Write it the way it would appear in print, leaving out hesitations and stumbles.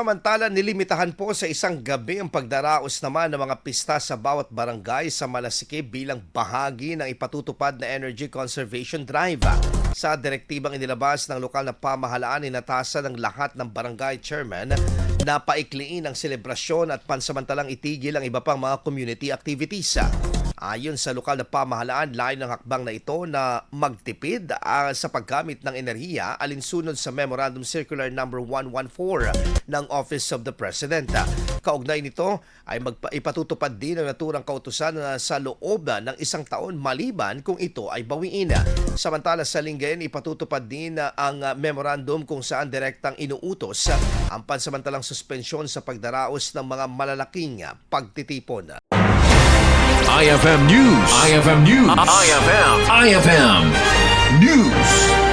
Samantala, nilimitahan po sa isang gabi ang pagdaraos naman ng mga pista sa bawat barangay sa Malasikip bilang bahagi ng ipatutupad na Energy Conservation Drive. Sa direktibang inilabas ng lokal na pamahalaan, inatasan ng lahat ng barangay chairman na paikliin ang selebrasyon at pansamantalang itigil ang iba pang mga community activities. Ayon sa lokal na pamahalaan, layo ng hakbang na ito na magtipid sa paggamit ng enerhiya alinsunod sa Memorandum Circular No. 114 ng Office of the President. Kaugnay nito ay ipatutupad din ang naturang kautusan sa loob ng isang taon maliban kung ito ay bawiin. Samantala sa linggayan, ipatutupad din ang memorandum kung saan direktang inuutos ang pansamantalang suspensyon sa pagdaraos ng mga malalaking pagtitipon. IFM News. IFM News. IFM News.